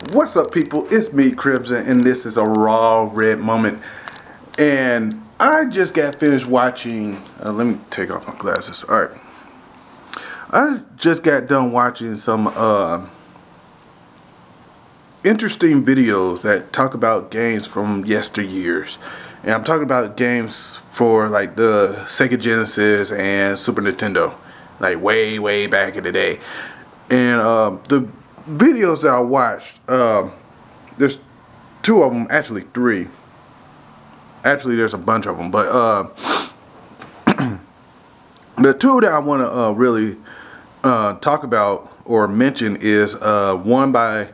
What's up, people? It's me, Crimson, and this is a raw red moment. And I just got finished watching. Let me take off my glasses. All right, I just got done watching some interesting videos that talk about games from yesteryears, and I'm talking about games for like the Sega Genesis and Super Nintendo, like way back in the day. And the videos that I watched, there's two of them, actually three. Actually, there's a bunch of them, but the two that I want to really talk about or mention is one by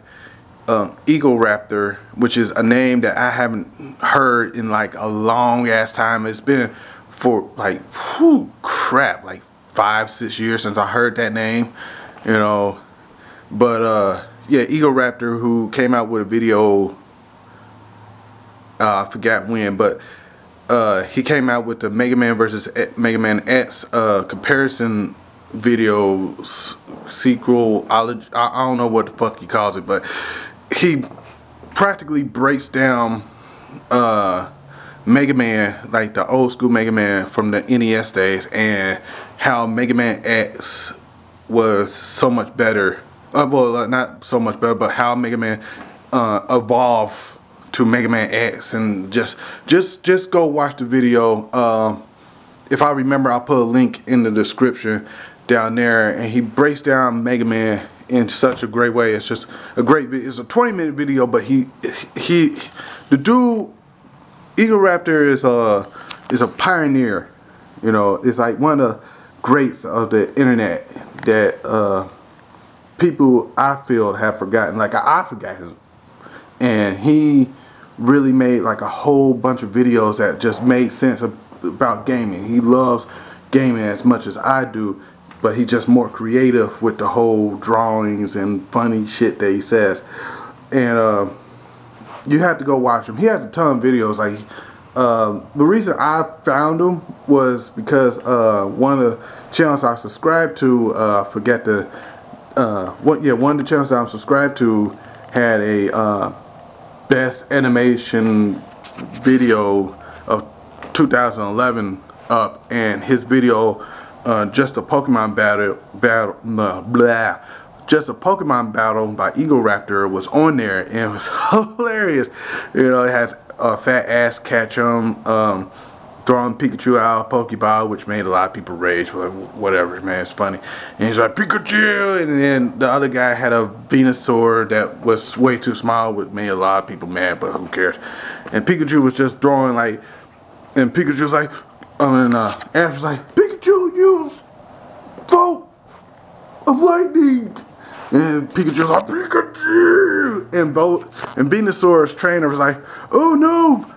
Egoraptor, which is a name that I haven't heard in like a long ass time. It's been for like, whew, crap, like 5-6 years since I heard that name, you know. But yeah, Egoraptor, who came out with a video, I forgot when, but he came out with the Megaman versus Megaman X comparison video sequel. I don't know what the fuck he calls it, but he practically breaks down Mega Man, like the old school Mega Man from the NES days, and how Mega Man X was so much better. Well, not so much better, but how Mega Man evolved to Mega Man X. And just go watch the video. If I remember, I'll put a link in the description down there. And he breaks down Mega Man in such a great way. It's just a great video. It's a 20-minute video, but the dude, Egoraptor, is a pioneer. You know, it's like one of the greats of the internet that people, I feel, have forgotten. Like I forgot him, and he really made like a whole bunch of videos that just made sense about gaming. He loves gaming as much as I do, but he's just more creative with the whole drawings and funny shit that he says. And you have to go watch him. He has a ton of videos. Like the reason I found him was because one of the channels I subscribed to, forget the one of the channels that I'm subscribed to had a best animation video of 2011 up, and his video, just a Pokemon just a Pokemon battle by Egoraptor, was on there, and it was hilarious. You know, it has a fat ass Ketchum throwing Pikachu out of Pokeball, which made a lot of people rage, but whatever, man, it's funny. And he's like, Pikachu! And then the other guy had a Venusaur that was way too small, which made a lot of people mad, but who cares. And Pikachu was just throwing like, and Pikachu was like, Ash was like, Pikachu, use Bolt of Lightning! And Pikachu was like, Pikachu! And Venusaur's trainer was like, oh no!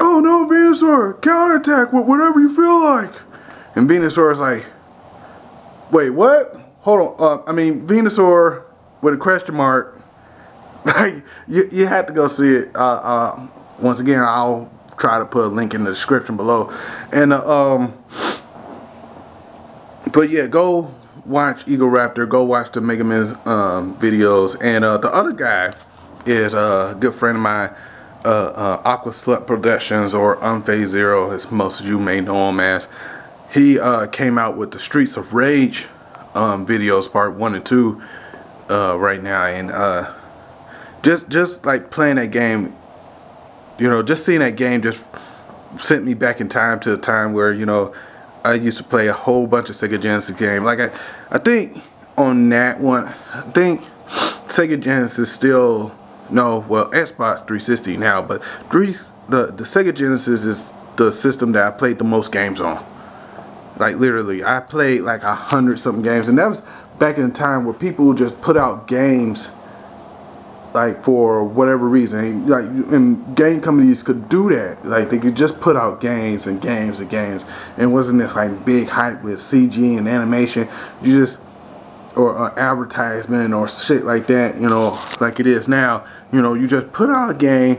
Oh no, Venusaur, counterattack with whatever you feel like. And Venusaur is like, wait, what? Hold on. I mean, Venusaur with a question mark. Like, you have to go see it. Once again, I'll try to put a link in the description below. And but yeah, go watch Egoraptor. Go watch the Mega Man videos. And the other guy is a good friend of mine. Aqua Slut Productions, or Unphase Zero, as most of you may know him as. He came out with the Streets of Rage videos, part 1 and 2, right now, and just like playing that game, you know, just seeing that game just sent me back in time to a time where, you know, I used to play a whole bunch of Sega Genesis games. Like I think on that one, I think Sega Genesis still. No, well, Xbox 360 now, but the Sega Genesis is the system that I played the most games on. Like literally, I played like 100-something games, and that was back in a time where people just put out games like for whatever reason. Like, and game companies could do that. Like they could just put out games and games and games, and wasn't this like big hype with CG and animation. You just, or advertisement or shit like that, you know, like it is now. You know, you just put out a game,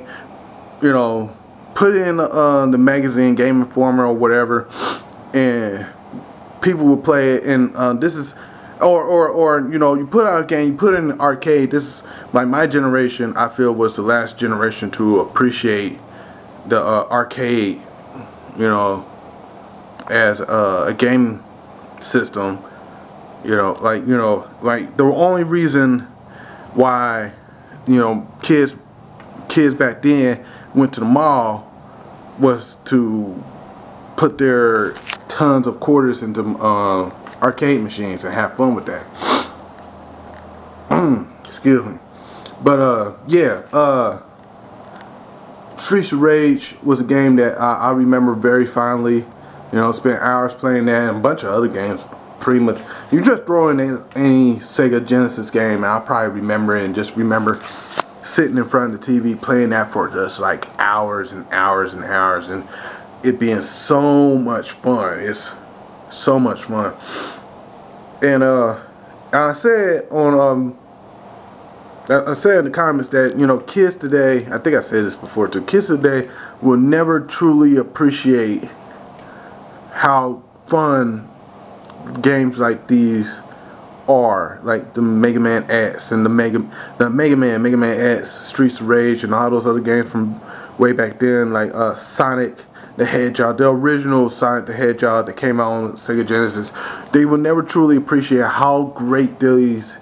you know, put it in the magazine, Game Informer or whatever, and people will play it. And this is or you know, you put out a game, you put it in an arcade. This is like my generation. I feel was the last generation to appreciate the arcade, you know, as a game system. You know, like the only reason why, you know, kids back then went to the mall was to put their tons of quarters into arcade machines and have fun with that. Excuse me. But yeah, Streets of Rage was a game that I remember very fondly. You know, spent hours playing that and a bunch of other games. Pretty much, you just throw in any Sega Genesis game, and I'll probably remember it, and just remember sitting in front of the TV playing that for just like hours and hours and hours, and it being so much fun. It's so much fun. And I said on I said in the comments that, you know, kids today, I think I said this before too, kids today will never truly appreciate how fun games like these are, like the Mega Man X and the Mega Man X, Streets of Rage, and all those other games from way back then, like Sonic the Hedgehog, the original Sonic the Hedgehog that came out on Sega Genesis. They will never truly appreciate how great these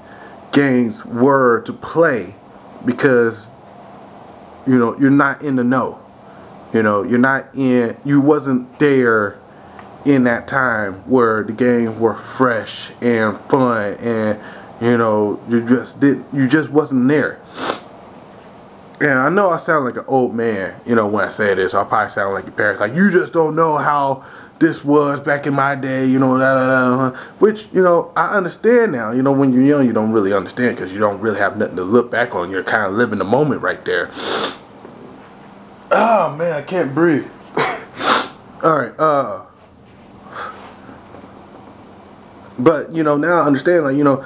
games were to play, because, you know, you're not in the know. You know, you wasn't there in that time where the games were fresh and fun, and, you know, you just wasn't there. And I know I sound like an old man, you know, when I say this. I probably sound like your parents, like, you just don't know how this was back in my day, you know, which, you know, I understand now. You know, when you're young, you don't really understand, because you don't really have nothing to look back on. You're kind of living the moment right there. Oh man, I can't breathe. Alright, but, you know, now I understand, like, you know,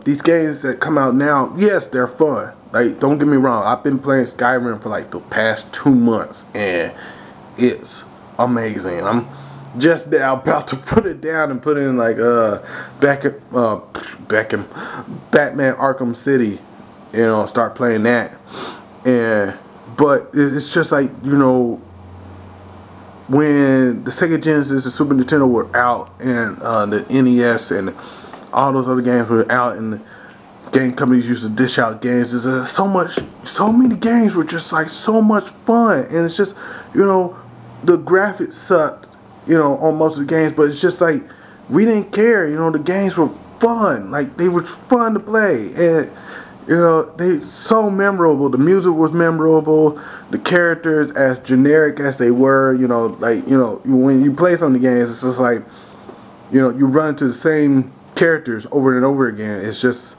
these games that come out now, yes, they're fun. Like, don't get me wrong, I've been playing Skyrim for like the past 2 months, and it's amazing. I'm just now about to put it down and put in like Batman Arkham City, you know, start playing that. But it's just like, you know, when the Sega Genesis and Super Nintendo were out, and the NES and all those other games were out, and the game companies used to dish out games, there's so many games were just like so much fun, and it's just, you know, the graphics sucked, you know, on most of the games, but it's just like, we didn't care, you know, the games were fun, like, they were fun to play, and, you know, they so memorable. The music was memorable. The characters, as generic as they were, you know, like, you know, when you play some of the games, it's just like, you know, you run into the same characters over and over again. It's just,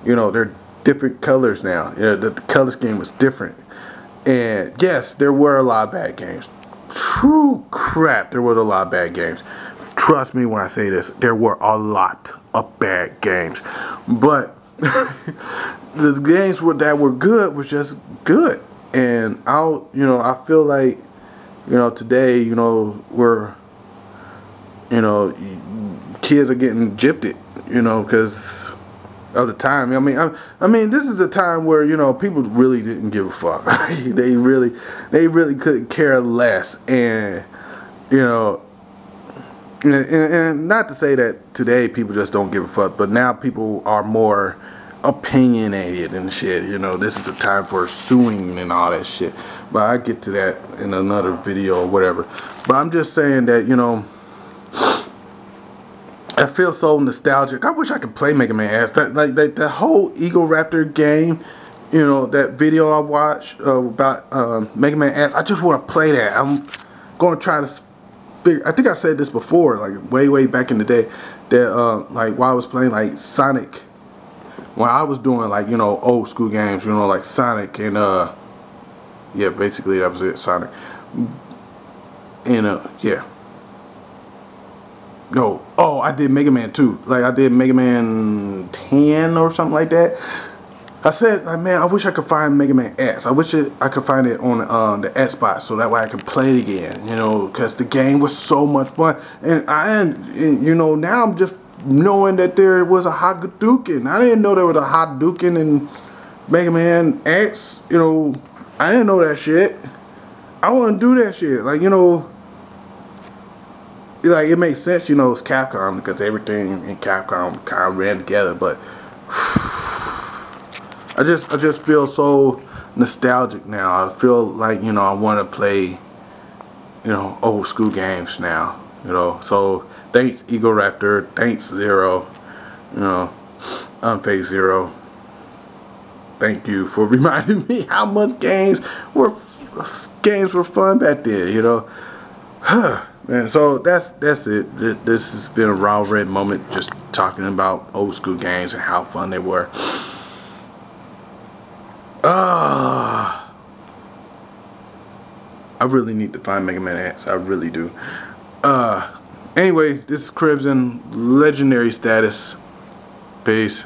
you know, they're different colors now. You know, the color scheme was different. And yes, there were a lot of bad games. True crap, there were a lot of bad games. Trust me when I say this, there were a lot of bad games. But the games that were good was just good. And I feel like, you know, today, you know, kids are getting gypped, you know, because of the time. I mean, this is a time where, you know, people really didn't give a fuck. they really couldn't care less. And, you know, and not to say that today people just don't give a fuck, but now people are more opinionated and shit. You know, this is the time for suing and all that shit. But I get to that in another video or whatever. But I'm just saying that, you know, I feel so nostalgic. I wish I could play Mega Man X. Like the whole Egoraptor game, you know, that video I watched about Mega Man X. I just want to play that. I'm going to try to figure. I think I said this before, like way back in the day, that like while I was playing like Sonic, when I was doing like, you know, old school games, you know, like Sonic and yeah, basically that was it, Sonic. And yeah. No, oh, I did Mega Man 2. Like I did Mega Man 10 or something like that. I said, like, man, I wish I could find Mega Man X. I wish I could find it on the Xbox, so that way I could play it again, you know, because the game was so much fun. And you know, now I'm just knowing that there was a Hadouken. I didn't know there was a Hadouken in Mega Man X. You know, I didn't know that shit. I want to do that shit. Like, you know, like it makes sense, you know, it's Capcom because everything in Capcom kind of ran together. But I just feel so nostalgic now. I feel like, you know, I want to play, you know, old school games now. You know, so thanks Egoraptor, thanks Zero, you know, Unfazed Zero. Thank you for reminding me how much games were fun back then. You know. Man, so that's it. This has been a raw red moment, just talking about old school games and how fun they were. I really need to find Mega Man X. I really do. Anyway, this is Crimson, legendary status. Peace.